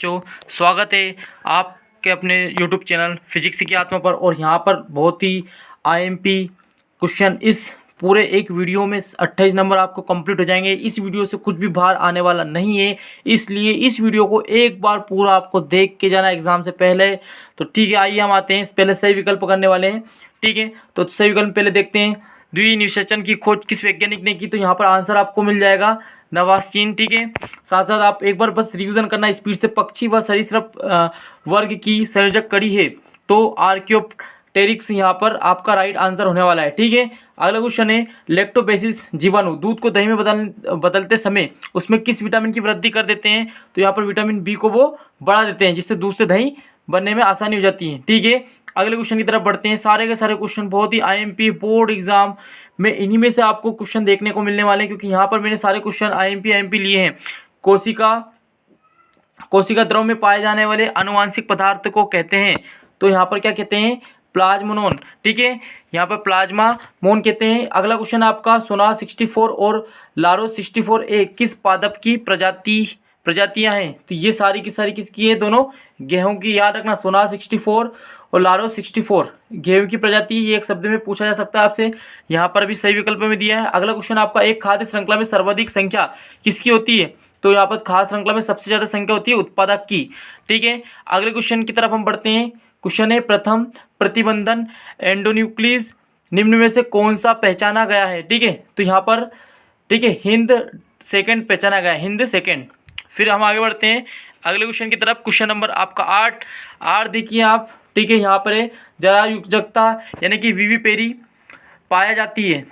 बच्चों, स्वागत है आपके अपने YouTube चैनल फिजिक्स की आत्मा पर। और यहाँ पर बहुत ही आईएमपी क्वेश्चन इस पूरे एक वीडियो में 28 नंबर आपको कंप्लीट हो जाएंगे। इस वीडियो से कुछ भी बाहर आने वाला नहीं है, इसलिए इस वीडियो को एक बार पूरा आपको देख के जाना एग्जाम से पहले। तो ठीक है, आइए हम आते हैं, पहले सही विकल्प करने वाले हैं। ठीक है, तो सही विकल्प पहले देखते हैं। द्विनिषेचन की खोज किस वैज्ञानिक ने की? तो यहाँ पर आंसर आपको मिल जाएगा नवास्टीन। ठीक है, साथ साथ आप एक बार बस रिवीजन करना स्पीड से। पक्षी व सरीसृप वर्ग की संयोजक कड़ी है तो आर्कियोप्टेरिक्स यहाँ पर आपका राइट आंसर होने वाला है। ठीक है, अगला क्वेश्चन है लैक्टोबैसिस जीवाणु दूध को दही में बदलते समय उसमें किस विटामिन की वृद्धि कर देते हैं? तो यहाँ पर विटामिन बी को वो बढ़ा देते हैं, जिससे दूध से दही बनने में आसानी हो जाती है। ठीक है, अगले क्वेश्चन की तरफ बढ़ते हैं। सारे के सारे क्वेश्चन बहुत ही आईएमपी बोर्ड एग्जाम में इन्हीं में से आपको क्वेश्चन देखने को मिलने वाले हैं, क्योंकि यहाँ पर मैंने सारे क्वेश्चन आईएमपी लिए हैं। कोशिका द्रव में पाए जाने वाले आनुवांशिक पदार्थ को कहते हैं, तो यहाँ पर क्या कहते हैं? प्लाज्मोन। ठीक है, यहाँ पर प्लाज्मा मोन कहते हैं। अगला क्वेश्चन आपका सोना 64 और लारो 64A किस पादप की प्रजातियां हैं? तो ये सारी की सारी किसकी है? दोनों गेहूं की। याद रखना, सोना 64 और लारो 64 गेहूं की प्रजाति। ये एक शब्द में पूछा जा सकता है आपसे, यहाँ पर भी सही विकल्प में दिया है। अगला क्वेश्चन आपका एक खाद्य श्रृंखला में सर्वाधिक संख्या किसकी होती है? तो यहाँ पर खाद्य श्रृंखला में सबसे ज्यादा संख्या होती है उत्पादक की। ठीक है, अगले क्वेश्चन की तरफ हम बढ़ते हैं। क्वेश्चन है प्रथम प्रतिबंधन एंडोन्यूक्लियस निम्न में से कौन सा पहचाना गया है? ठीक है, तो यहाँ पर ठीक है हिंद सेकंड पहचाना गया है, हिंद सेकंड। फिर हम आगे बढ़ते हैं अगले क्वेश्चन की तरफ। क्वेश्चन नंबर आपका 8 देखिए आप। ठीक है, यहाँ पर है जरायुक्तता यानी कि विविपेरी पाया जाती है,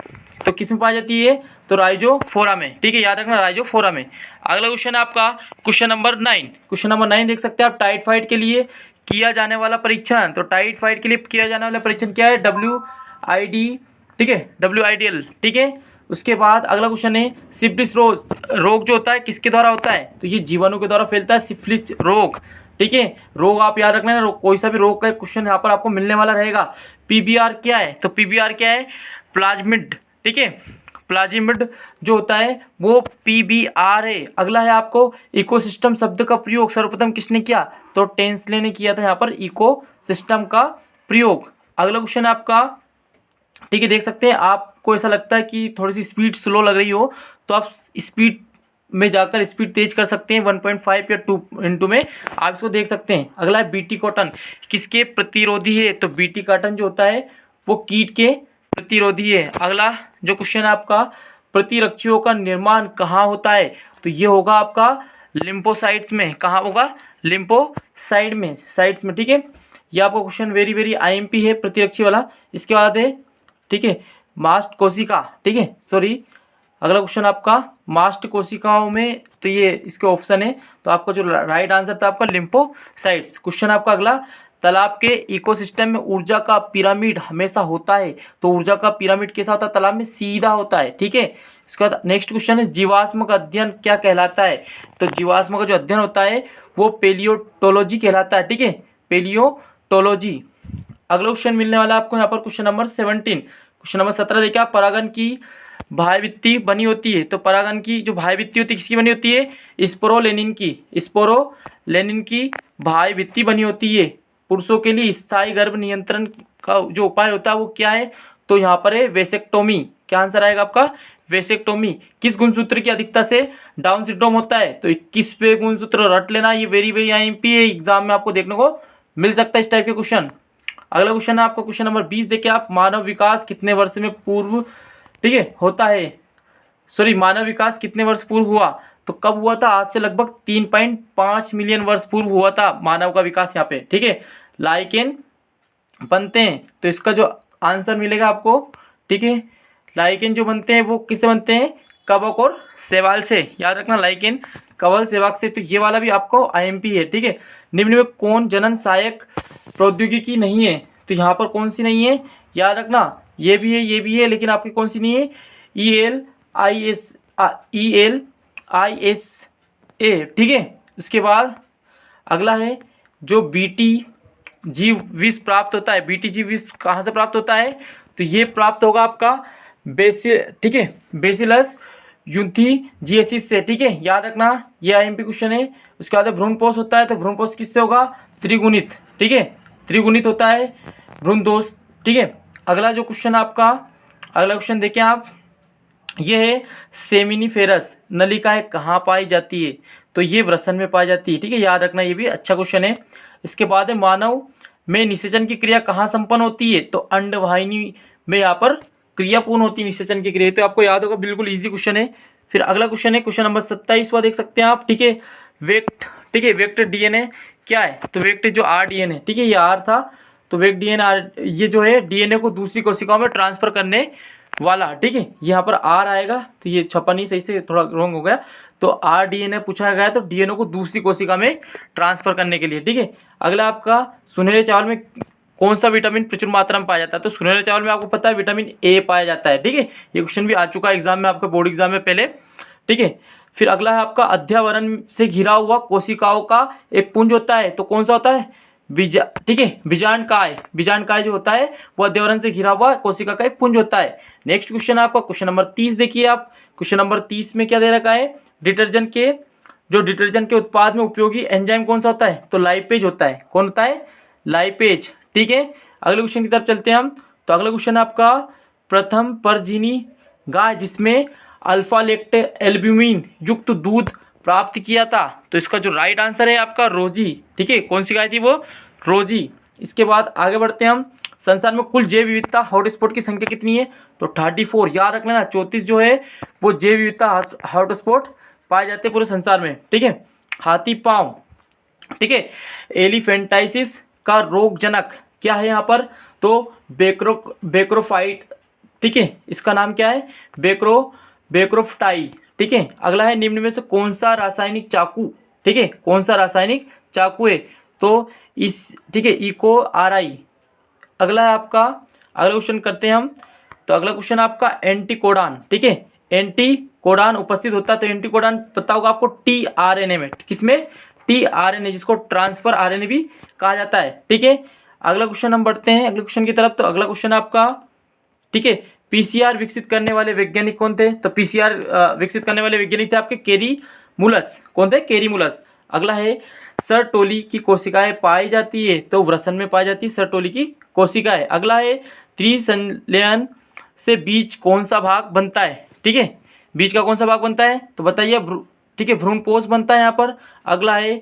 तो किस में पाई जाती है? तो राइजोफोरा में। ठीक है, याद रखना राइजोफोरा में। अगला क्वेश्चन आपका क्वेश्चन नंबर 9। क्वेश्चन नंबर 9 देख सकते हैं आप। टाइफाइड के लिए किया जाने वाला परीक्षण, तो टाइफाइड के लिए किया जाने वाला परीक्षण क्या है? WID। ठीक है, WIDL। ठीक है, उसके बाद अगला क्वेश्चन है सिफिलिस रोग जो होता है किसके द्वारा होता है? तो ये जीवाणु के द्वारा फैलता है सिफिलिस रोग। ठीक है, रोग आप याद रखना है, कोई सा भी रोग का क्वेश्चन यहाँ पर आपको मिलने वाला रहेगा। PBR क्या है? तो PBR क्या है? प्लाज्मिड। ठीक है, प्लाज्मिड जो होता है वो PBR है। अगला है आपको इकोसिस्टम शब्द का प्रयोग सर्वप्रथम किसने किया? तो टेंसले ने किया था यहाँ पर इकोसिस्टम का प्रयोग। अगला क्वेश्चन आपका ठीक है, देख सकते हैं आपको ऐसा लगता है कि थोड़ी सी स्पीड स्लो लग रही हो, तो आप स्पीड में जाकर स्पीड तेज कर सकते हैं 1.5 या 2 में आप इसको देख सकते हैं। अगला है बीटी कॉटन किसके प्रतिरोधी है? तो बीटी कॉटन जो होता है वो कीट के प्रतिरोधी है। अगला जो क्वेश्चन है आपका प्रतिरक्षियों का निर्माण कहाँ होता है? तो ये होगा आपका लिम्फोसाइट्स में। कहाँ होगा? लिम्फोसाइट में, साइट्स में। ठीक है, ये आपका क्वेश्चन वेरी वेरी आईएमपी है, प्रतिरक्षी वाला। इसके बाद है ठीक है मास्ट कोशिका। ठीक है, सॉरी, अगला क्वेश्चन आपका मास्ट कोशिकाओं में, तो ये इसके ऑप्शन है, तो आपका जो राइट आंसर था आपका लिम्फोसाइट्स। क्वेश्चन आपका अगला तालाब के इकोसिस्टम में ऊर्जा का पिरामिड हमेशा होता है, तो ऊर्जा का पिरामिड कैसा होता है? तालाब में सीधा होता है। ठीक है, इसके बाद नेक्स्ट क्वेश्चन है जीवाश्म का अध्ययन क्या कहलाता है? तो जीवाश्म का जो अध्ययन होता है वो पेलियोटोलॉजी कहलाता है। ठीक है, पेलियोटोलॉजी। अगला क्वेश्चन मिलने वाला है आपको यहाँ पर क्वेश्चन नंबर 17। क्वेश्चन नंबर 17 देखिए आप। परागन की भायवृत्ति बनी होती है, तो परागन की जो भायवृत्ति होती है किसकी बनी होती है? स्पोरोलेनिन की भायवृत्ति बनी होती है। पुरुषों के लिए स्थायी गर्भ नियंत्रण का जो उपाय होता है वो क्या है? तो यहाँ पर है वेसेक्टोमी। क्या आंसर आएगा आपका? वेसेक्टोमी। किस गुणसूत्र की अधिकता से डाउन सिंड्रोम होता है? तो 21वें गुणसूत्र। रट लेना, ये वेरी वेरी आईएमपी है, एग्जाम में आपको देखने को मिल सकता है इस टाइप के क्वेश्चन। अगला क्वेश्चन है आपको क्वेश्चन नंबर 20 देखिए आप। मानव विकास कितने वर्ष में पूर्व ठीक है होता है? सॉरी, मानव विकास कितने वर्ष पूर्व हुआ? तो कब हुआ था? आज से लगभग 3.5 मिलियन वर्ष पूर्व हुआ था मानव का विकास यहाँ पे। ठीक है, लाइकेन बनते हैं, तो इसका जो आंसर मिलेगा आपको ठीक है, लाइकेन जो बनते हैं वो किससे बनते हैं? कवक और शैवाल से। याद रखना, लाइकेन कवक शैवाल से। तो ये वाला भी आपको आईएमपी है। ठीक है, निम्न में कौन जनन सहायक प्रौद्योगिकी नहीं है? तो यहाँ पर कौन सी नहीं है? याद रखना, ये भी है, ये भी है, लेकिन आपकी कौन सी नहीं है? ELISA। ठीक है, उसके बाद अगला है जो बीटी जीव विष प्राप्त होता है। बीटी जीव विष कहाँ से प्राप्त होता है? तो ये प्राप्त होगा आपका ठीक है बेसिलस यूथीजिएसिस से। ठीक है, याद रखना, ये आईएमपी क्वेश्चन है। उसके बाद भ्रूणपोष होता है, तो भ्रूणपोष किससे होगा? त्रिगुणित, ठीक है, त्रिगुणित होता है भ्रूणपोष, ठीक है। अगला जो क्वेश्चन आपका, अगला क्वेश्चन देखें आप, ये है सेमिनिफेरस नलिकाएं कहाँ पाई जाती है? तो ये वृषण में पाई जाती है, ठीक है, याद रखना, ये भी अच्छा क्वेश्चन है। इसके बाद है मानव में निषेचन की क्रिया कहाँ संपन्न होती है? तो अंडवाहिनी में यहाँ पर क्रिया पूर्ण होती है निषेचन की क्रिया, तो आपको याद होगा, बिल्कुल इजी क्वेश्चन है। फिर अगला क्वेश्चन है क्वेश्चन नंबर 27वां, देख सकते हैं आप, ठीक है, वेक्ट, ठीक है, वेक्ट डीएनए क्या है? तो वेक्ट जो RDNA, ठीक है, ये R था, तो वेक्ट डीएनए ये जो है डीएनए को दूसरी कोशिकाओं में ट्रांसफर करने वाला, ठीक है, यहाँ पर R आएगा, तो ये छपा नहीं सही से, थोड़ा रॉन्ग हो गया, तो RDNA पूछा गया है, तो डीएनए को दूसरी कोशिका में ट्रांसफर करने के लिए, ठीक है। अगला आपका सुनहरे चावल में कौन सा विटामिन प्रचुर मात्रा में पाया जाता है? तो सुनहरे चावल में आपको पता है विटामिन A पाया जाता है, ठीक है, ये क्वेश्चन भी आ चुका है एग्जाम में, आपका बोर्ड एग्जाम में पहले, ठीक है। फिर अगला है आपका अध्यावरण से घिरा हुआ कोशिकाओं का एक पुंज होता है, तो कौन सा होता है? ठीक है, बीजांडकाय, बीजांडकाय जो होता है वो अध्यावरण से घिरा हुआ कोशिका का एक पुंज होता है। नेक्स्ट क्वेश्चन आपका क्वेश्चन नंबर 30 देखिए आप, क्वेश्चन नंबर 30 में क्या दे रखा है? डिटर्जेंट के उत्पाद में उपयोगी एंजाइम कौन सा होता है? तो लाइपेज होता है, कौन होता है? लाइपेज, ठीक है। अगले क्वेश्चन की तरफ चलते हैं हम, तो अगला क्वेश्चन आपका प्रथम परजीवी गाय जिसमें अल्फा लेक्ट एल्ब्यूमिन युक्त दूध प्राप्त किया था, तो इसका जो राइट आंसर है आपका रोजी, ठीक है, कौन सी गाय थी वो? रोजी। इसके बाद आगे बढ़ते हैं हम, संसार में कुल जैव विविधता हॉटस्पॉट की संख्या कितनी है? तो 34, याद रख लेना, 34 जो है वो जैव विविधता हॉटस्पॉट पाए जाते हैं पूरे संसार में, ठीक है। हाथी पांव, ठीक है, एलिफेंटाइसिस का रोगजनक क्या है यहाँ पर? तो बेक्रोफाइट, ठीक है, इसका नाम क्या है? बेक्रोफ्टाई, ठीक है। अगला है निम्न में से कौन सा रासायनिक चाकू, ठीक है, कौन सा रासायनिक चाकू है? तो इस, ठीक है, इको RI। अगला है आपका, अगला क्वेश्चन करते हैं हम, तो अगला क्वेश्चन आपका एंटीकोडान, ठीक है, एंटीकोडान उपस्थित होता है, तो एंटीकोडान पता होगा आपको tRNA में, किसमें? tRNA, जिसको ट्रांसफर RNA भी कहा जाता है, ठीक है। अगला क्वेश्चन हम बढ़ते हैं अगले क्वेश्चन की तरफ, तो अगला क्वेश्चन आपका, ठीक है, PCR विकसित करने वाले वैज्ञानिक कौन थे? तो PCR विकसित करने वाले वैज्ञानिक थे आपके कैरीमुलस, कौन थे? कैरीमुलस। अगला है सर्टोली की कोशिकाएं पाई जाती है, तो वृषण में पाई जाती है सर्टोली की कोशिकाएं। अगला है त्रिसंलयन से बीज कौन सा भाग बनता है, ठीक है, बीज का कौन सा भाग बनता है? तो बताइए, ठीक है, भ्रूणपोष बनता है यहाँ पर। अगला है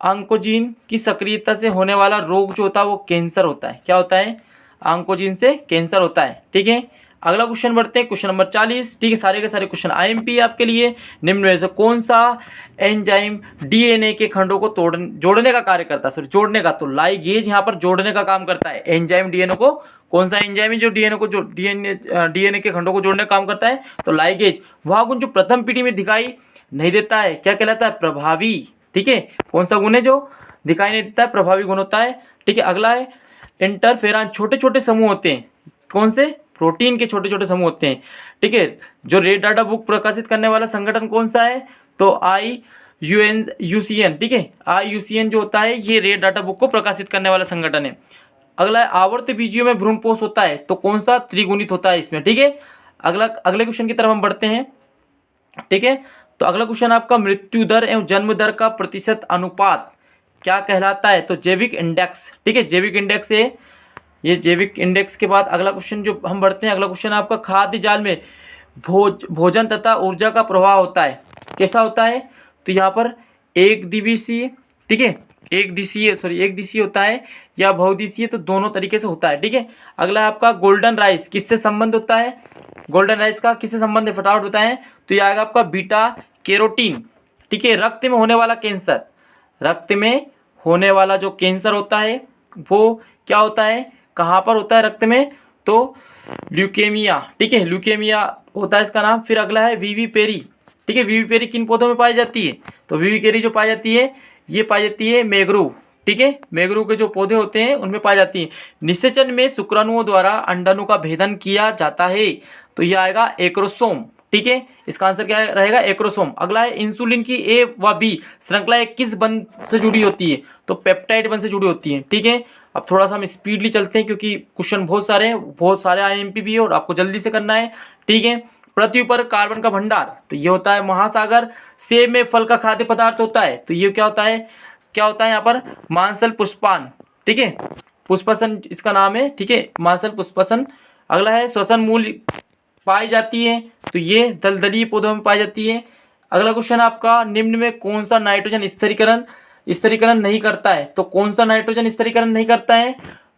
ऑन्कोजीन की सक्रियता से होने वाला रोग जो होता है वो कैंसर होता है, क्या होता है? ऑन्कोजीन से कैंसर होता है, ठीक है। अगला क्वेश्चन बढ़ते हैं, क्वेश्चन नंबर 40, ठीक है, सारे के सारे क्वेश्चन IMP आपके लिए। निम्न में से कौन सा एंजाइम DNA के खंडों को जोड़ने का कार्य करता है? सॉरी, जोड़ने का, तो लाइगेज यहाँ पर जोड़ने का काम करता है। एंजाइम DNA को, कौन सा एंजाइम है जो DNA के खंडों को जोड़ने का काम करता है? तो लाइगेज। वह गुण जो प्रथम पीढ़ी में दिखाई नहीं देता है क्या कहलाता है? प्रभावी, ठीक है, कौन सा गुण है जो दिखाई नहीं देता है? प्रभावी गुण होता है, ठीक है। अगला है इंटरफेरॉन, छोटे छोटे समूह होते हैं, कौन से? प्रोटीन के छोटे छोटे समूह होते हैं, ठीक है। जो रेड डाटा बुक प्रकाशित करने वाला संगठन कौन सा है? तो IUCN, ठीक है, IUCN जो होता है ये रेड डाटा बुक को प्रकाशित करने वाला संगठन है। अगला है आवर्त बीजियों में भ्रूणपोष होता है, तो कौन सा? त्रिगुणित होता है इसमें, ठीक है। अगले क्वेश्चन की तरफ हम बढ़ते हैं, ठीक है। तो अगला क्वेश्चन आपका मृत्यु दर एवं जन्म दर का प्रतिशत अनुपात क्या कहलाता है? तो जैविक इंडेक्स, ठीक है, जैविक इंडेक्स है ये। जैविक इंडेक्स के बाद अगला क्वेश्चन जो हम बढ़ते हैं, अगला क्वेश्चन आपका खाद्य जाल में भोजन तथा ऊर्जा का प्रवाह होता है, कैसा होता है? तो यहाँ पर एक दिवसीय, ठीक है, एक दिवसीय होता है या बहुदिवसीय, तो दोनों तरीके से होता है, ठीक है। अगला है आपका गोल्डन राइस, किससे संबंध होता है? गोल्डन राइस का किससे संबंध है? फटाफट बताएं। तो ये आएगा आपका बीटा कैरोटीन, ठीक है। रक्त में होने वाला कैंसर, रक्त में होने वाला जो कैंसर होता है वो क्या होता है? कहाँ पर होता है रक्त में? तो ल्यूकेमिया, ठीक है, ल्यूकेमिया होता है इसका नाम। फिर अगला है विविपेरी, ठीक है, विविपेरी किन पौधों में पाई जाती है? तो विविपेरी जो पाई जाती है ये पाई जाती है मैंग्रोव, ठीक है, मैंग्रोव के जो पौधे होते हैं उनमें पाई जाती है। निषेचन में शुक्राणुओं द्वारा अंडाणु का भेदन किया जाता है, तो यह आएगा एक्रोसोम, ठीक है, इसका आंसर क्या रहेगा? एक्रोसोम। अगला है इंसुलिन की A व B श्रृंखला किस बंध से जुड़ी होती है? तो पेप्टाइड बंध से जुड़ी होती है, ठीक है। अब थोड़ा सा हम स्पीडली चलते हैं क्योंकि क्वेश्चन बहुत सारे IMP भी है और आपको जल्दी से करना है, ठीक है। पृथ्वी पर कार्बन का भंडार, तो ये होता है महासागर। सेब में फल का खाद्य पदार्थ होता है, तो ये क्या होता है, क्या होता है यहाँ पर, मांसल पुष्पान, ठीक है, पुष्पसन इसका नाम है, ठीक है, मांसल पुष्पसन। अगला है श्वसन मूल पाई जाती है, तो ये दलदली पौधों में पाई जाती है। अगला क्वेश्चन आपका, निम्न में कौन सा नाइट्रोजन स्थिरीकरण नहीं करता है, तो कौन सा नाइट्रोजन स्थिरीकरण नहीं करता है,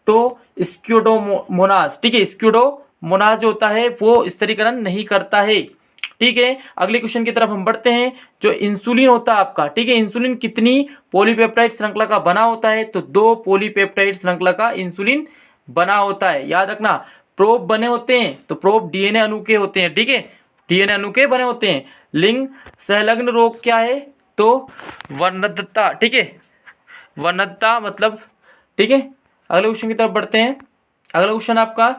तो स्क्यूडोमोनास, ठीक है, स्क्यूडोमोनास जो होता है वो स्थिरीकरण नहीं करता है, ठीक है। अगले क्वेश्चन की तरफ हम बढ़ते हैं। जो इंसुलिन होता है आपका, ठीक है, इंसुलिन कितनी पॉलीपेप्टाइड श्रृंखला का बना होता है, तो 2 पॉलीपेप्टाइड श्रृंखला का इंसुलिन बना होता है, याद रखना। प्रोब बने होते हैं, तो प्रोब डीएनए अणु के होते हैं, ठीक है, डीएनए अणु के बने होते हैं। लिंग संलग्न रोग क्या है, तो वर्णद्धता, ठीक है, वर्णद्धता मतलब, ठीक है। अगले क्वेश्चन की तरफ बढ़ते हैं। अगला क्वेश्चन आपका,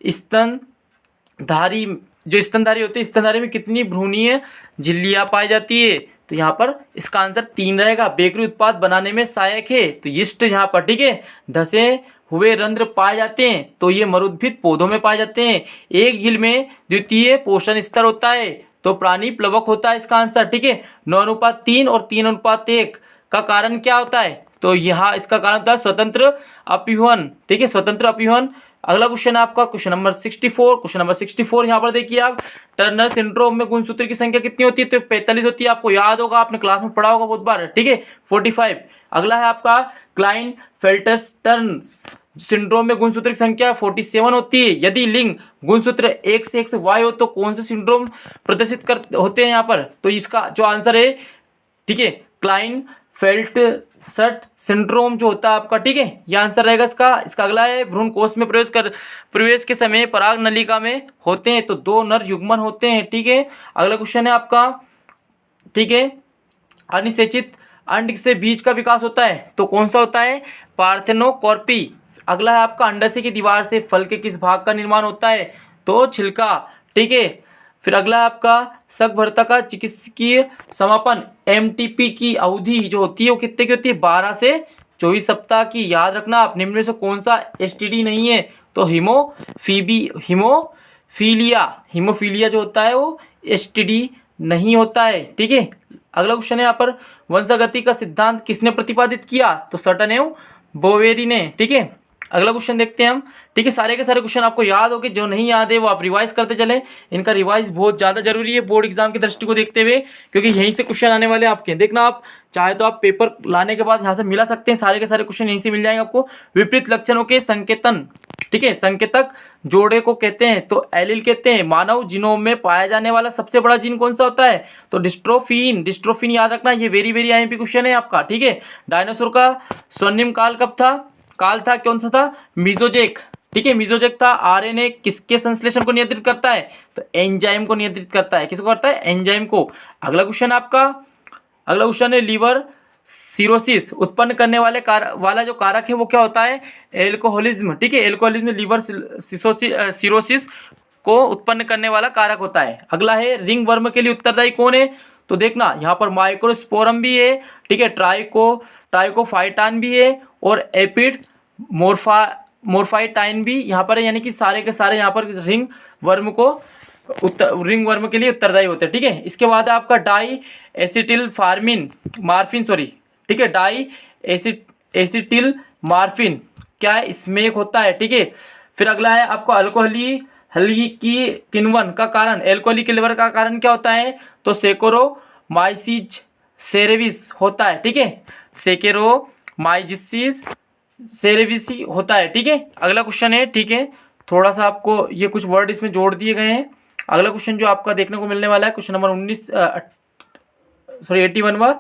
स्तनधारी, जो स्तनधारी होती है, स्तनधारी में कितनी भ्रूणीय झिल्लियां पाई जाती है, तो यहाँ पर इसका आंसर 3 रहेगा। बेकरी उत्पाद बनाने में सहायक है, तो यीस्ट यहाँ पर, ठीक है। धसे हुए रंध्र पाए जाते हैं, तो ये मरुद्भिद पौधों में पाए जाते हैं। एक झील में द्वितीय पोषण स्तर होता है, तो प्राणी प्लवक होता है इसका आंसर, ठीक है। 9:3 और 3:1 का कारण क्या होता है, तो यहाँ इसका कारण होता है स्वतंत्र अपव्यूहन, ठीक है, स्वतंत्र अपव्यूहन। अगला क्वेश्चन आपका क्वेश्चन नंबर 64 यहाँ पर देखिए आप, टर्नर सिंड्रोम में गुणसूत्र की संख्या कितनी होती है, तो 45 होती है। आपको याद होगा, आपने क्लास में पढ़ा होगा बहुत बार, ठीक है, 45। अगला है आपका क्लाइन फेल्टस्टर्न सिंड्रोम में गुणसूत्र की संख्या 47 होती है। यदि लिंग गुणसूत्र एक से Y हो तो कौन से सिंड्रोम प्रदर्शित कर होते हैं यहाँ पर, तो इसका जो आंसर है, ठीक है, क्लाइन फेल्टसट सिंड्रोम जो होता है आपका, ठीक है, यह आंसर रहेगा इसका। अगला है भ्रूण कोश में प्रवेश के समय पराग नलिका में होते हैं, तो 2 नर युग्मन होते हैं, ठीक है। अगला क्वेश्चन है आपका, ठीक है, अनिषेचित अंड से बीज का विकास होता है, तो कौन सा होता है, पार्थेनोकॉर्पी। अगला है आपका, अंडाशय की दीवार से फल के किस भाग का निर्माण होता है, तो छिलका, ठीक है। फिर अगला है आपका, शकभरता का चिकित्सकीय समापन एमटीपी की अवधि जो होती है वो कितने की होती है, 12 से 24 सप्ताह की। याद रखना आप, निम्न में से कौन सा एसटीडी नहीं है, तो हीमोफीलिया जो होता है वो एसटीडी नहीं होता है, ठीक है। अगला क्वेश्चन है यहाँ पर, वंशागति का सिद्धांत किसने प्रतिपादित किया, तो सटन एवं बोवेरी ने, ठीक है। अगला क्वेश्चन देखते हैं हम, ठीक है। सारे के सारे क्वेश्चन आपको याद होंगे, जो नहीं याद है वो आप रिवाइज करते चले। इनका रिवाइज बहुत ज़्यादा जरूरी है बोर्ड एग्जाम की दृष्टि को देखते हुए, क्योंकि यहीं से क्वेश्चन आने वाले आपके। देखना आप चाहे तो आप पेपर लाने के बाद यहाँ से मिला सकते हैं, सारे के सारे क्वेश्चन यहीं से मिल जाएंगे आपको। विपरीत लक्षणों के संकेतन, ठीक है, संकेतक जोड़े को कहते हैं, तो एलील कहते हैं। मानव जीनोम में पाया जाने वाला सबसे बड़ा जीन कौन सा होता है, तो डिस्ट्रोफिन याद रखना, ये वेरी वेरी आईएमपी क्वेश्चन है आपका, ठीक है। डायनासोर का स्वर्णिम काल कब था, कौन सा था, मीजोजेक, ठीक है, मीजोजेक था। आरएनए किसके संश्लेषण को नियंत्रित करता है, तो एंजाइम को नियंत्रित करता है, किसको करता है, एंजाइम को। अगला क्वेश्चन है, लीवर सिरोसिस उत्पन्न करने वाला जो कारक है वो क्या होता है, एल्कोहलिज्म, ठीक है, एल्कोहलिज्म लीवर सिरोसिस को उत्पन्न करने वाला कारक होता है। अगला है, रिंग वर्म के लिए उत्तरदायी कौन है, तो देखना यहाँ पर माइक्रोस्पोरम भी है, ठीक है, ट्राइकोफाइटान भी है, और एपिड मोर्फाइटाइन भी यहाँ पर है, यानी कि सारे के सारे यहाँ पर रिंग वर्म के लिए उत्तरदायी होते हैं, ठीक है। इसके बाद आपका डाई एसिटिल मार्फिन, ठीक है, डाई एसिटिल मार्फिन क्या है, स्मेक होता है, ठीक है। फिर अगला है आपका, अल्कोहली की किण्वन का कारण, एल्कोहली किण्वन का कारण क्या होता है, तो सेकेरोमाइसिस सेरेविस होता है, ठीक है, सेकेरोमाइसिस सेरेविसी होता है, ठीक है। अगला क्वेश्चन है, ठीक है, थोड़ा सा आपको ये कुछ वर्ड इसमें जोड़ दिए गए हैं। अगला क्वेश्चन जो आपका देखने को मिलने वाला है, क्वेश्चन नंबर 81वां,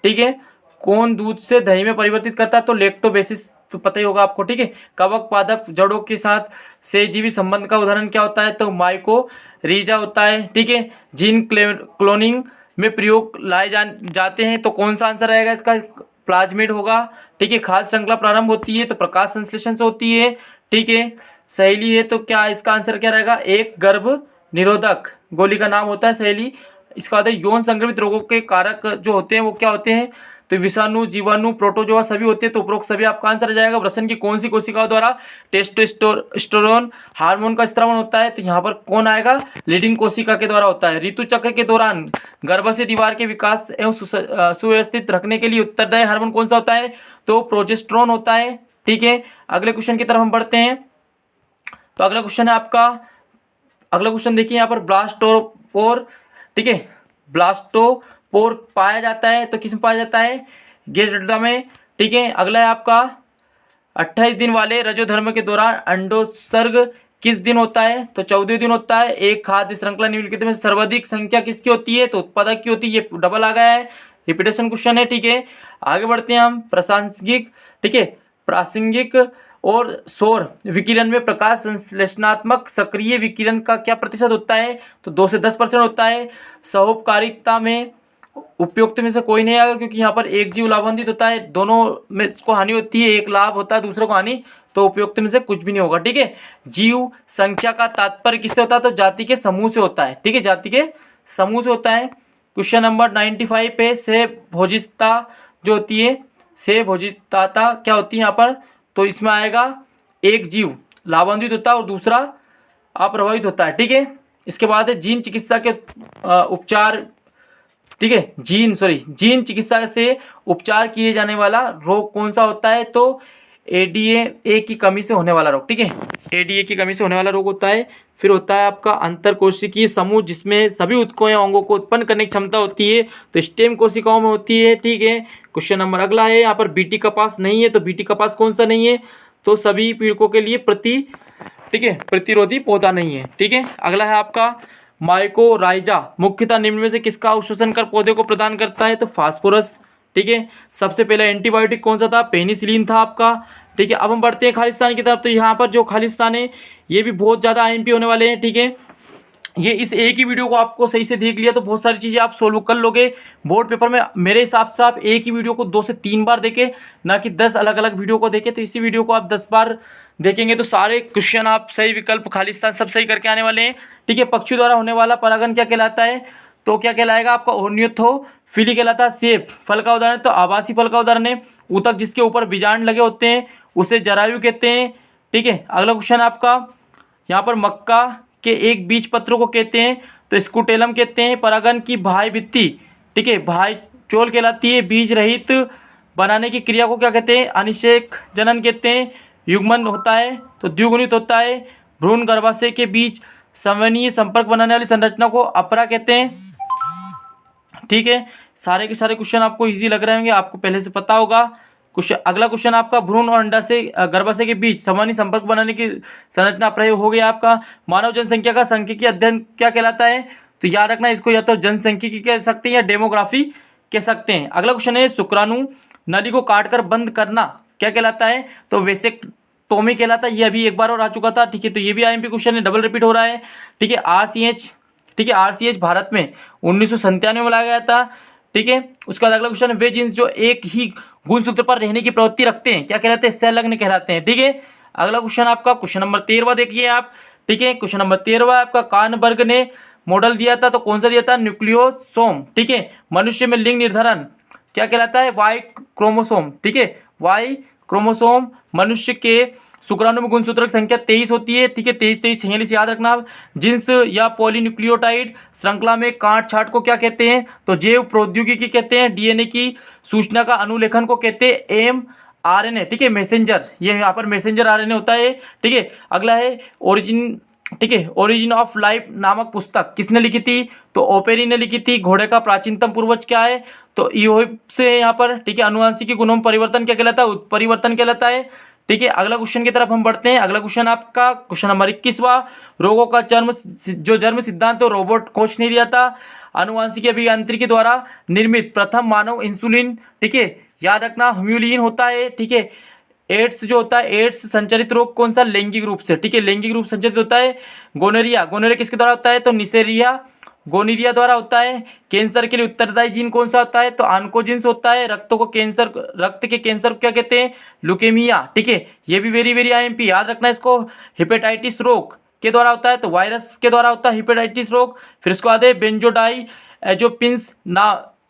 ठीक है, कौन दूध से दही में परिवर्तित करता है, तो लैक्टोबेसिस, तो पता ही होगा आपको, ठीक है। कवक पादप जड़ों के साथ सहजीवी संबंध का उदाहरण क्या होता है, तो माइकोरीजा होता है, ठीक है। जीन क्लोनिंग में प्रयोग लाए जाते हैं, तो कौन सा आंसर रहेगा इसका, प्लाज्मिड होगा, ठीक है। खाद्य श्रृंखला प्रारंभ होती है तो प्रकाश संश्लेषण से होती है, ठीक है। सहेली है तो क्या इसका आंसर क्या रहेगा, एक गर्भ निरोधक गोली का नाम होता है सहेली। इसका बाद यौन संक्रमित रोगों के कारक जो होते हैं वो क्या होते हैं, तो विषाणु, जीवाणु, प्रोटोजोआ सभी होते हैं। तो उपरोक्त सभी आपका आंसर आ जाएगा। वृषण की कौन सी कोशिकाओं द्वारा टेस्टोस्टेरोन हार्मोन का स्रावन होता है? तो यहाँ पर कौन आएगा? लीडिंग कोशिका के द्वारा होता है। ऋतु चक्र के दौरान गर्भाशय दीवार के विकास एवं सुव्यवस्थित रखने के लिए उत्तरदायी हार्मोन कौन सा होता है? तो प्रोजेस्टेरोन होता है। ठीक है, अगले क्वेश्चन की तरफ हम बढ़ते हैं। तो अगला क्वेश्चन है आपका, अगला क्वेश्चन देखिए यहाँ पर ब्लास्टोपोर। ठीक है, ब्लास्टोपोर पाया जाता है तो किसमें पाया जाता है? गेस्ट्रा में। ठीक है, अगला है आपका 28 दिन वाले रजोधर्म के दौरान अंडोत्सर्ग किस दिन होता है? तो 14वें दिन होता है। एक खाद्य श्रृंखला निम्नलिखित में सर्वाधिक संख्या किसकी होती है? तो उत्पादक की होती है। ये डबल आ गया है, रिपीटेशन क्वेश्चन है। ठीक है, आगे बढ़ते हैं हम। प्रासंगिक, ठीक है, प्रासंगिक और सौर विकिरण में प्रकाश संश्लेषणात्मक सक्रिय विकिरण का क्या प्रतिशत होता है? तो 2 से 10% होता है। सहोपकारिता में उपयुक्त में से कोई नहीं आएगा, क्योंकि यहाँ पर एक जीव लाभान्वित होता है, दोनों में को हानि होती है, एक लाभ होता है दूसरे को हानि, तो उपयुक्त में से कुछ भी नहीं होगा। ठीक है, जीव संख्या का तात्पर्य किससे होता है? तो जाति के समूह से होता है। ठीक है, जाति के समूह से होता है। क्वेश्चन नंबर 95 पे से भोजिता जो होती है, से भोजिताता क्या होती है यहाँ पर? तो इसमें आएगा एक जीव लाभान्वित होता है और दूसरा अप्रभावित होता है। ठीक है, इसके बाद है जीन चिकित्सा के उपचार। ठीक है, जीन चिकित्सा से उपचार किए जाने वाला रोग कौन सा होता है? तो एडीए की कमी से होने वाला रोग। ठीक है, एडीए की कमी से होने वाला रोग होता है। फिर होता है आपका अंतर कोशिकीय समूह, जिसमें सभी ऊतकों या अंगों को उत्पन्न करने की क्षमता होती है, तो स्टेम कोशिकाओं में होती है। ठीक है, क्वेश्चन नंबर अगला है, यहाँ पर बीटी कपास नहीं है, तो बीटी कपास कौन सा नहीं है? तो सभी पीड़कों के लिए प्रतिरोधी पौधा नहीं है। ठीक है, अगला है आपका माइकोराइजा मुख्यतः निम्न में से किसका अवशोषण कर पौधे को प्रदान करता है? तो फास्फोरस। ठीक है, सबसे पहले एंटीबायोटिक कौन सा था? पेनिसिलिन था आपका। ठीक है, अब हम बढ़ते हैं खालिस्तान की तरफ। तो यहाँ पर जो खालिस्तान है ये भी बहुत ज़्यादा आईएमपी होने वाले हैं। ठीक है, ये इस एक ही वीडियो को आपको सही से देख लिया तो बहुत सारी चीज़ें आप सोल्व कर लोगे बोर्ड पेपर में। मेरे हिसाब से आप एक ही वीडियो को 2 से 3 बार देखें, ना कि 10 अलग अलग वीडियो को देखें। तो इसी वीडियो को आप 10 बार देखेंगे तो सारे क्वेश्चन आप सही विकल्प खालिस्तान सब सही करके आने वाले हैं। ठीक है, पक्षी द्वारा होने वाला परागण क्या कहलाता है? तो क्या कहलाएगा आपका? ओर्नियोथोफिली कहलाता है। सेब फल का उदाहरण, तो आवासीय फल का उदाहरण है। ऊतक जिसके ऊपर बीजाणु लगे होते हैं उसे जरायु कहते हैं। ठीक है, अगला क्वेश्चन आपका, यहाँ पर मक्का के एक बीज पत्रों को कहते हैं तो स्कूटेलम कहते हैं। परागण की भाई भित्ति, ठीक है, भाई चोल कहलाती है। बीज रहित बनाने की क्रिया को क्या कहते हैं? अनिषेक जनन कहते हैं। युग्मन होता है तो द्विगुणित होता है। भ्रूण गर्भाशय के बीच संवहनीय संपर्क बनाने वाली संरचना को अपरा कहते हैं। ठीक है, सारे के सारे क्वेश्चन आपको इजी लग रहे होंगे, आपको पहले से पता होगा। क्वेश्चन अगला क्वेश्चन आपका, भ्रूण और अंडाशय गर्भाशय के बीच संवहनी संपर्क बनाने की संरचना प्रयोग हो गया आपका। मानव जनसंख्या का सांख्यिकीय अध्ययन क्या कहलाता है? तो याद रखना इसको या तो जनसंख्यिकी कह सकते हैं या डेमोग्राफी कह सकते हैं। अगला क्वेश्चन है, शुक्राणु नली को काटकर बंद करना क्या कहलाता है? तो वेसेक्टोमी कहलाता है। ये अभी एक बार और आ चुका था। ठीक है, तो ये भी आईएमपी क्वेश्चन है, डबल रिपीट हो रहा है। ठीक है, आरसीएच, ठीक है, आरसीएच भारत में 1997 में लाया गया था। ठीक है, उसके बाद अगला क्वेश्चन है, वे जीन्स जो एक ही गुणसूत्र पर रहने की प्रवृत्ति रखते हैं क्या कहलाते हैं? संलग्न कहलाते हैं। ठीक है, अगला क्वेश्चन आपका क्वेश्चन नंबर 13 देखिए आप। ठीक है, क्वेश्चन नंबर 13 आपका, कानबर्ग ने मॉडल दिया था तो कौन सा दिया था? न्यूक्लियोसोम। ठीक है, मनुष्य में लिंग निर्धारण क्या कहलाता है? Y chromosome. ठीक है, वाई क्रोमोसोम। मनुष्य के शुक्राणु में गुणसूत्र की संख्या 23 होती है। ठीक है, 23 याद रखना आप। जिन्स या पॉलीन्यूक्लियोटाइड श्रृंखला में काट छाट को क्या कहते हैं? तो जैव प्रौद्योगिकी कहते हैं। डीएनए की सूचना का अनुलेखन को कहते हैं एमआरएनए। ठीक है, मैसेंजर, ये यहाँ पर मैसेंजर आरएनए होता है। ठीक है, अगला है ओरिजिन। ठीक है, ओरिजिन ऑफ लाइफ नामक पुस्तक किसने लिखी थी? तो ओपेरी ने लिखी थी। घोड़े का प्राचीनतम पूर्वज क्या है? तो ईओहिप से यहाँ पर। ठीक है, आनुवंशिकी गुणों में परिवर्तन क्या कहलाता है? उत्परिवर्तन कहलाता है। ठीक है, अगला क्वेश्चन की तरफ हम बढ़ते हैं। अगला क्वेश्चन आपका क्वेश्चन नंबर 21वां, रोगों का जन्म सिद्धांत तो रोबोट कोच ने दिया था। आनुवंशिकी अभियांत्रिकी द्वारा निर्मित प्रथम मानव इंसुलिन, ठीक है, याद रखना ह्यूमुलिन होता है। ठीक है, एड्स जो होता है, एड्स संचारित रोग कौन सा? लैंगिक रूप से। ठीक है, लैंगिक रूप संचारित होता है। गोनोरिया, गोनोरिया किसके द्वारा होता है? तो निसेरिया गोनीरिया द्वारा होता है। कैंसर के लिए उत्तरदायी जीन कौन सा होता है? तो ऑन्कोजिन्स होता है। रक्त के कैंसर को क्या कहते हैं? ल्यूकेमिया। ठीक है, ये भी वेरी वेरी आईएमपी, याद रखना इसको। हेपेटाइटिस रोग के द्वारा होता है, तो वायरस के द्वारा होता है हेपेटाइटिस रोग। फिर उसके बाद है बेंजोडाइएज़ोपिन्स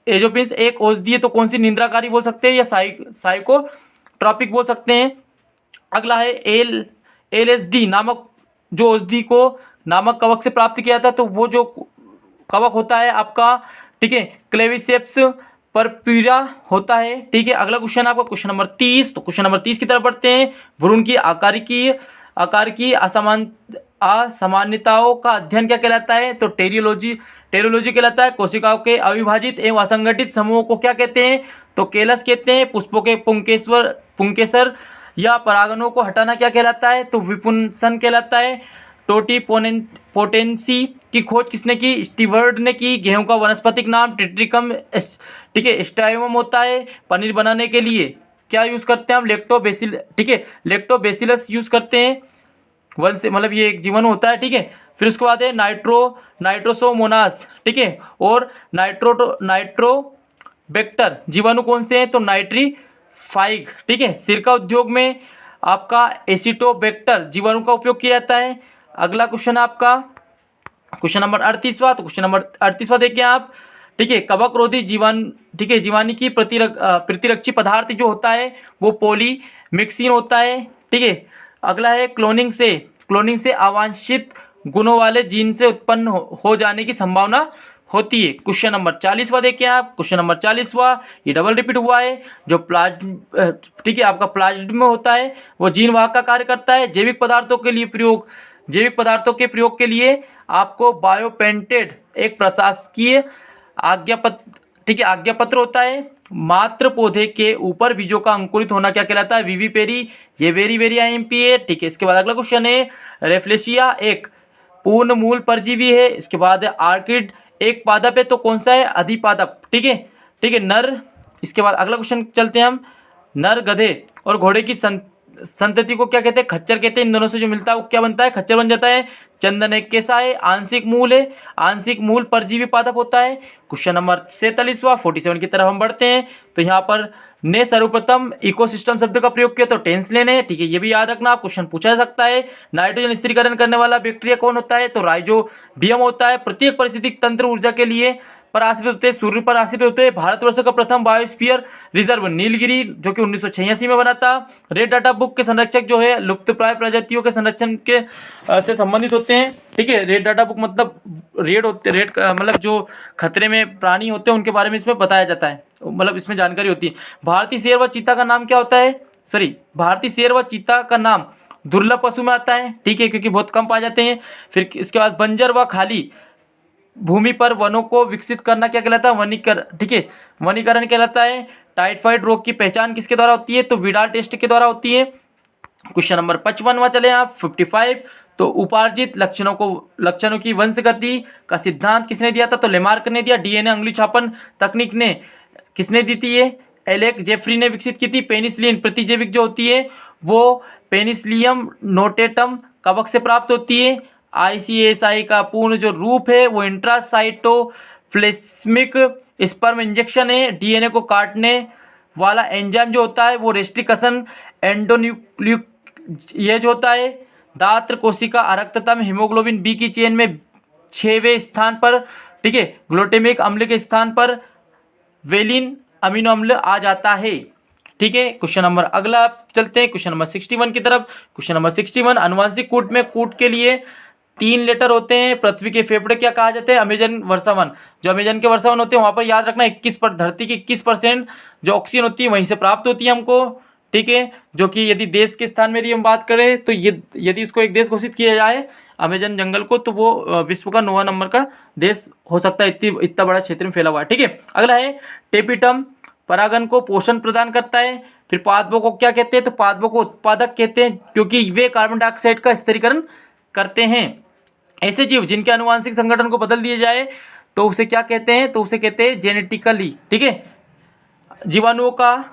एजोपिन्स एक औषधि है, तो कौन सी निंद्राकारी बोल सकते हैं या साइकोट्रॉपिक बोल सकते हैं। अगला है LSD नामक जो औषधि को नामक कवक से प्राप्त किया था, तो वो जो कवक होता है आपका, ठीक है, क्लेविसेप्स परप्यूरा होता है। ठीक है, अगला क्वेश्चन आपका क्वेश्चन नंबर 30। तो क्वेश्चन नंबर 30 की तरफ बढ़ते हैं। भ्रूण की आकार की असामान्यताओं का अध्ययन क्या कहलाता है, तो टेरियोलॉजी कहलाता है। कोशिकाओं के अविभाजित एवं असंगठित समूहों को क्या कहते हैं, तो केलस कहते हैं। पुष्पों के पुंकेसर या परागणों को हटाना क्या कहलाता है, तो विपुंसन कहलाता है। टोटिपोटेंसी की खोज किसने की, स्टीवर्ड ने की। गेहूं का वनस्पतिक नाम टिट्रिकम, ठीक है, स्टाइवम होता है। पनीर बनाने के लिए क्या यूज करते हैं हम, लेक्टोबेसिलस यूज करते हैं। वन से मतलब ये एक जीवाणु होता है। ठीक है, फिर उसके बाद है नाइट्रोसोमोनास, ठीक है, और नाइट्रोबैक्टर जीवाणु कौन से हैं, तो नाइट्रीफाइग। ठीक है, सिरका उद्योग में आपका एसिटोबैक्टर जीवाणु का उपयोग किया जाता है। अगला क्वेश्चन आपका क्वेश्चन नंबर 38वां। तो क्वेश्चन नंबर 38वां देखिए आप, ठीक है, कवक रोधी ठीक है, जीवाणु की प्रतिरक्षी पदार्थ जो होता है वो पॉलीमिक्सिन होता है। ठीक है, अगला है क्लोनिंग से अवांछित गुणों वाले जीन से उत्पन्न हो जाने की संभावना होती है। क्वेश्चन नंबर 40वां देखिए आप, क्वेश्चन नंबर 40वां, ये डबल रिपीट हुआ है। जो ठीक है, आपका प्लाज्म में होता है वो जीन वाहक का कार्य करता है। जैविक पदार्थों के प्रयोग के लिए आपको बायोपेंटेड एक प्रशासकीय आज्ञापत्र होता है। मात्र पौधे के ऊपर बीजों का अंकुरित होना क्या कहलाता है, विविपेरी। ये वेरी IMP है। ठीक है, इसके बाद अगला क्वेश्चन है, रेफ्लेशिया एक पूर्ण मूल परजीवी है। इसके बाद आर्किड एक पादप है, तो कौन सा है, अधिपादप। ठीक है, नर। इसके बाद अगला क्वेश्चन चलते हैं हम, नर गधे और घोड़े की संतति को क्या कहते हैं, खच्चर कहते हैं। इन दोनों से जो मिलता है वो क्या बनता है, खच्चर बन जाता है। चंदन एक कैसा है, आंशिक मूल परजीवी पादप होता है। क्वेश्चन नंबर 47वां 47 की तरफ हम बढ़ते हैं। तो यहाँ पर ने सर्वप्रथम इकोसिस्टम शब्द का प्रयोग किया, तो टेंस लेने। ठीक है, ये भी याद रखना, आप क्वेश्चन पूछा जा सकता है। नाइट्रोजन स्थिरीकरण करने वाला बैक्टीरिया कौन होता है, तो राइजोबियम होता है। प्रत्येक पारिस्थितिक तंत्र ऊर्जा के लिए पर आश्रित होते हैं, सूर्य पर आश्रित होते हैं। भारतवर्ष का प्रथम बायोस्फीयर रिजर्व नीलगिरी जो कि 1986 में बना था। रेड डाटा बुक के संरक्षक जो है लुप्तप्राय प्रजातियों के संरक्षण के से संबंधित होते हैं। ठीक है, रेड डाटा बुक मतलब रेड मतलब जो खतरे में प्राणी होते हैं उनके बारे में इसमें बताया जाता है, मतलब इसमें जानकारी होती है। भारतीय शेर व चीता का नाम क्या होता है, भारतीय शेर व चीता का नाम दुर्लभ पशु में आता है। ठीक है, क्योंकि बहुत कम पाए जाते हैं। फिर इसके बाद बंजर व खाली भूमि पर वनों को विकसित करना क्या कहलाता है, वनीकरण कहलाता है। टाइफाइड रोग की पहचान किसके द्वारा होती है, तो विडाल टेस्ट के द्वारा होती है। क्वेश्चन नंबर 55वां चले आप 55। तो उपार्जित लक्षणों की वंशगति का सिद्धांत किसने दिया था, तो लेमार्क ने दिया। DNA अंगुली छापन तकनीक ने किसने दी थी, ये एलेक जेफरी ने विकसित की थी। पेनिसिलिन प्रतिजैविक जो होती है वो पेनिसिलियम नोटेटम कवक से प्राप्त होती है। ICSI का पूर्ण जो रूप है वो इंट्रासाइटोप्लाज्मिक स्पर्म इंजेक्शन है। DNA को काटने वाला एंजाइम जो होता है वो रेस्ट्रिक्शन एंडोन्यूक्लियोजेज होता है। दात्र कोशिका रक्ततम हीमोग्लोबिन B की चेन में 6वें स्थान पर, ठीक है, ग्लूटामिक अम्ल के स्थान पर वेलिन अमीनो अम्ल आ जाता है। ठीक है, क्वेश्चन नंबर अगला चलते हैं क्वेश्चन नंबर 61 की तरफ। क्वेश्चन नंबर 61, अनुवांशिक कूट में कूट के लिए 3 लेटर होते हैं। पृथ्वी के फेफड़े क्या कहा जाते हैं, अमेजन वर्षावन। जो अमेजन के वर्षावन होते हैं वहां पर याद रखना 21 धरती की 21% जो ऑक्सीजन होती है वहीं से प्राप्त होती है हमको। ठीक है, जो कि यदि देश के स्थान में यदि हम बात करें तो ये यदि इसको एक देश घोषित किया जाए अमेजन जंगल को, तो वो विश्व का 9वां नंबर का देश हो सकता है, इतना बड़ा क्षेत्र में फैला हुआ है। ठीक है, अगला है टेपिटम परागन को पोषण प्रदान करता है। फिर पादपों को क्या कहते हैं, तो पादपों को उत्पादक कहते हैं क्योंकि वे कार्बन डाइऑक्साइड का स्थिरीकरण करते हैं। ऐसे जीव जिनके अनुवांशिक संगठन को बदल दिया जाए तो उसे क्या कहते हैं, तो उसे कहते हैं जेनेटिकली, ठीक है, जीवाणुओं का।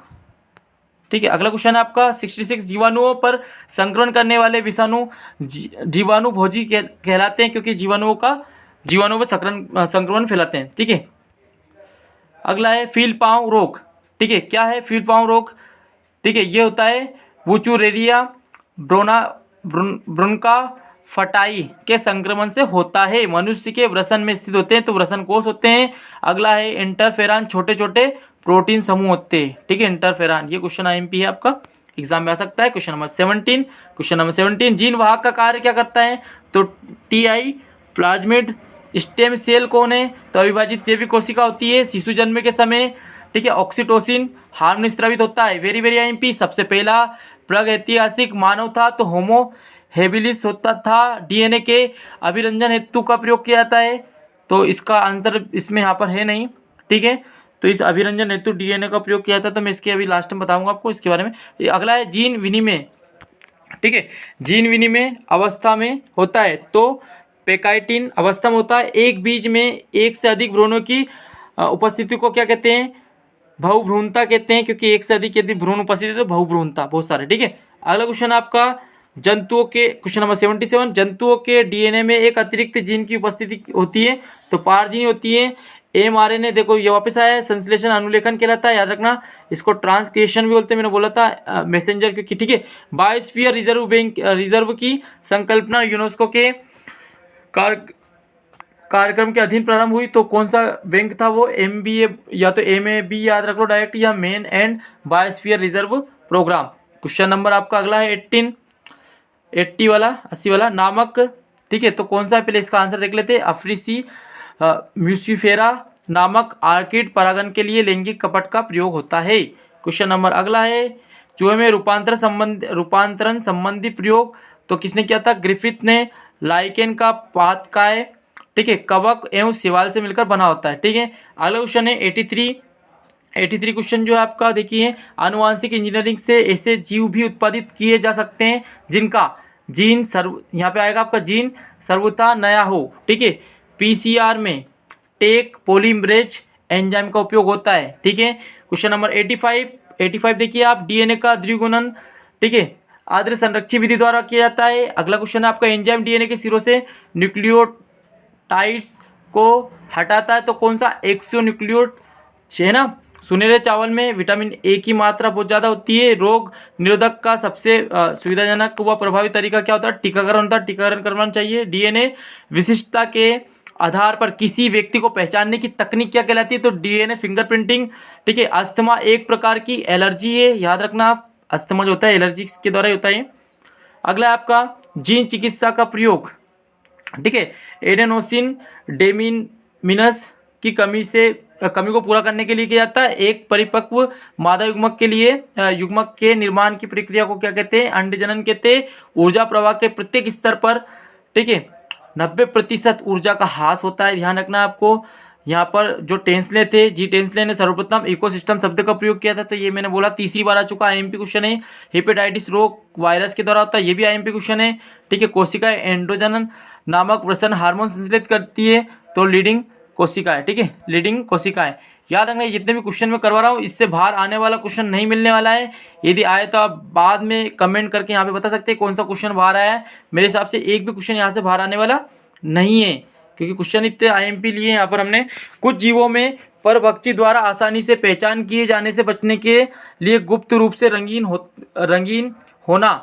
ठीक है, अगला क्वेश्चन है आपका 66, जीवाणुओं पर संक्रमण करने वाले विषाणु जीवाणु भोजी कहलाते हैं क्योंकि जीवाणुओं पर संक्रमण फैलाते हैं। ठीक है, अगला है फील पाँव रोग। ठीक है, क्या है फील पाँव रोग, ठीक है, ये होता है वुचुरेरिया ब्रोंका फटाई के संक्रमण से होता है। मनुष्य के वृषण में स्थित होते हैं तो वृषण कोष होते हैं। अगला है इंटरफेरॉन, छोटे छोटे प्रोटीन समूह होते हैं, ठीक है, इंटरफेरॉन। ये क्वेश्चन आईएमपी है आपका, एग्जाम में आ सकता है। क्वेश्चन नंबर 17, जीन वाहक का कार्य क्या करता है? तो टीआई प्लाज्मिड। स्टेम सेल कौन है? तो अविभाजित जैविक कोशिका होती है। शिशु जन्म के समय, ठीक है, ऑक्सीटोसिन हार्मोन स्रावित होता है। Very very IMP. सबसे पहला प्रागैतिहासिक मानव था तो होमो हेबिलिस होता था। डीएनए के अभिरंजन हेतु का प्रयोग किया जाता है, तो इसका आंसर इसमें यहाँ पर है नहीं, ठीक है। तो इस अभिरंजन हेतु डीएनए का प्रयोग किया जाता है, तो मैं इसके अभी लास्ट में बताऊंगा आपको इसके बारे में। अगला है जीन विनिमय, ठीक है, जीन विनिमय अवस्था में होता है तो पेकाइटिन अवस्था में होता है। एक बीज में एक से अधिक भ्रूणों की उपस्थिति को क्या कहते हैं? बहुभ्रूणता कहते हैं, क्योंकि एक से अधिक यदि भ्रूण उपस्थित है तो बहुभ्रूणता, बहुत सारे, ठीक है। अगला क्वेश्चन आपका जंतुओं के, क्वेश्चन नंबर 77, जंतुओं के डीएनए में एक अतिरिक्त जीन की उपस्थिति होती है तो पारजीनी होती है। एमआरएनए, देखो ये वापस आया है, संश्लेषण अनुलेखन कहलाता है, याद रखना। इसको ट्रांसक्रिप्शन भी बोलते हैं, मैंने बोला था मैसेंजर, क्योंकि, ठीक है। बायोस्फीयर रिजर्व बैंक, रिजर्व की संकल्पना यूनेस्को के कार्यक्रम के अधीन प्रारंभ हुई तो कौन सा बैंक था वो? MBA या तो MAB याद रख लो डायरेक्ट, या man and biosphere reserve programme. Question number आपका अगला है 80 वाला नामक, ठीक है, तो कौन सा है? पहले इसका आंसर देख लेते हैं। अफ्रीसी म्यूसिफेरा नामक आर्किड परागण के लिए लैंगिक कपट का प्रयोग होता है। क्वेश्चन नंबर अगला है चूहे में रूपांतरण संबंधी प्रयोग तो किसने किया था? ग्रिफिथ ने। लाइकेन का पात का है, ठीक है, कवक एवं शैवाल से मिलकर बना होता है, ठीक है। अगला क्वेश्चन है 83 क्वेश्चन जो है आपका, देखिए, आनुवांशिक इंजीनियरिंग से ऐसे जीव भी उत्पादित किए जा सकते हैं जिनका जीन यहाँ पे आएगा आपका जीन सर्वथा नया हो, ठीक है। PCR में टेक पॉलीमरेज एंजाइम का उपयोग होता है, ठीक है। क्वेश्चन नंबर 85 देखिए आप, डीएनए का द्विगुणन, ठीक है, आद्र संरक्षी विधि द्वारा किया जाता है। अगला क्वेश्चन है आपका एंजाइम डीएनए के सिरों से न्यूक्लियोटाइड्स को हटाता है तो कौन सा? एक्सोन्यूक्लियोटाइड है ना। सुनहरे चावल में विटामिन ए की मात्रा बहुत ज़्यादा होती है। रोग निरोधक का सबसे सुविधाजनक व प्रभावी तरीका क्या होता है? टीकाकरण होता है, टीकाकरण करवाना चाहिए। डीएनए विशिष्टता के आधार पर किसी व्यक्ति को पहचानने की तकनीक क्या कहलाती है? तो डीएनए फिंगरप्रिंटिंग, ठीक है। अस्थमा एक प्रकार की एलर्जी है, याद रखना आप, अस्थमा जो होता है एलर्जी के द्वारा ही होता है। अगला है आपका जीन चिकित्सा का प्रयोग, ठीक है, एडेनोसिन डेमिनस की कमी को पूरा करने के लिए किया जाता है। एक परिपक्व मादा युग्मक के लिए युग्मक के निर्माण की प्रक्रिया को क्या कहते हैं? अंडजनन कहते हैं। ऊर्जा प्रवाह के प्रत्येक स्तर पर, ठीक है, 90% ऊर्जा का ह्रास होता है, ध्यान रखना आपको। यहाँ पर जो टेंसले थे, जी टेंसले ने सर्वप्रथम इकोसिस्टम शब्द का प्रयोग किया था, तो ये मैंने बोला तीसरी बार आ चुका आईएमपी क्वेश्चन है। हेपेटाइटिस रोग वायरस के द्वारा होता है, ये भी आईएमपी क्वेश्चन है, ठीक है। कोशिकाएं एंड्रोजन नामक वृषण हार्मोन संश्लेषित करती है तो लीडिंग कोशिका है, ठीक है, लीडिंग कोशिकाएं। याद रखना जितने भी क्वेश्चन मैं करवा रहा हूँ इससे बाहर आने वाला क्वेश्चन नहीं मिलने वाला है। यदि आए तो आप बाद में कमेंट करके यहाँ पे बता सकते हैं कौन सा क्वेश्चन बाहर आया है। मेरे हिसाब से एक भी क्वेश्चन यहाँ से बाहर आने वाला नहीं है, क्योंकि क्वेश्चन इतने आईएमपी लिए यहाँ पर हमने। कुछ जीवों में परभक्षी द्वारा आसानी से पहचान किए जाने से बचने के लिए गुप्त रूप से रंगीन होना,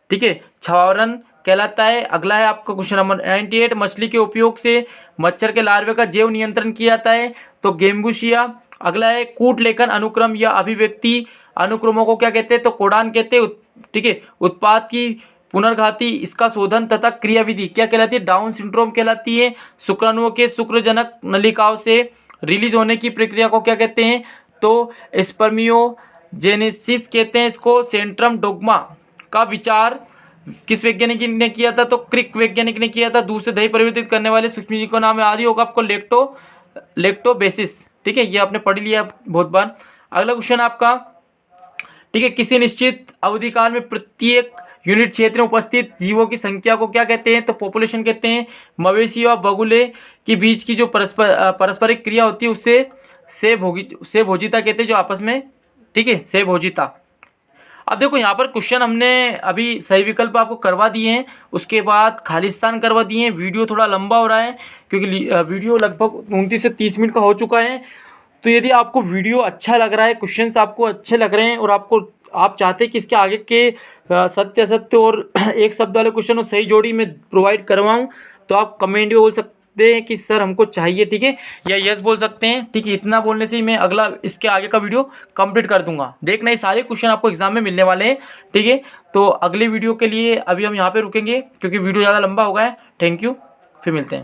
ठीक है, छावरन कहलाता है। अगला है आपका क्वेश्चन नंबर 98, मछली के उपयोग से मच्छर के लार्वे का जैव नियंत्रण किया जाता है तो गेम्बुशिया। अगला है कूट लेखन अनुक्रम या अभिव्यक्ति अनुक्रमों को क्या कहते हैं? तो कोडान कहते हैं, ठीक है। उत्पाद की पुनर्घाती इसका शोधन तथा क्रियाविधि क्या कहलाती है? डाउन सिंड्रोम कहलाती है। शुक्राणुओं के शुक्रजनक नलिकाओं से रिलीज होने की प्रक्रिया को क्या कहते हैं? तो स्पर्मियोजेनेसिस कहते हैं इसको। सेंट्रम डोग्मा का विचार किस वैज्ञानिक ने किया था? तो क्रिक वैज्ञानिक ने किया था। दूध से दही परिवर्तित करने वाले सूक्ष्मजीव का नाम आदि होगा आपको लैक्टोबेसिस, ठीक है, ये आपने पढ़ लिया बहुत बार। अगला क्वेश्चन आपका, ठीक है, किसी निश्चित अवधि काल में प्रत्येक यूनिट क्षेत्र में उपस्थित जीवों की संख्या को क्या कहते हैं? तो पॉपुलेशन कहते हैं। मवेशी और बगुले के बीच की जो पारस्परिक क्रिया होती है उससे सेभोजिता कहते हैं, जो आपस में, ठीक है, सेभोजिता। अब देखो यहाँ पर क्वेश्चन हमने अभी सही विकल्प आपको करवा दिए हैं, उसके बाद खालिस्तान करवा दिए हैं। वीडियो थोड़ा लंबा हो रहा है क्योंकि वीडियो लगभग 29 से 30 मिनट का हो चुका है। तो यदि आपको वीडियो अच्छा लग रहा है, क्वेश्चंस आपको अच्छे लग रहे हैं और आपको आप चाहते हैं कि इसके आगे के सत्य असत्य और एक शब्द वाले क्वेश्चन और सही जोड़ी में प्रोवाइड करवाऊं, तो आप कमेंट में बोल सकते हैं कि सर हमको चाहिए, ठीक है, या यस बोल सकते हैं, ठीक है। इतना बोलने से ही मैं अगला इसके आगे का वीडियो कंप्लीट कर दूंगा। देखना ये सारे क्वेश्चन आपको एग्जाम में मिलने वाले हैं, ठीक है। तो अगले वीडियो के लिए अभी हम यहाँ पे रुकेंगे क्योंकि वीडियो ज़्यादा लंबा हो गया है। थैंक यू, फिर मिलते हैं।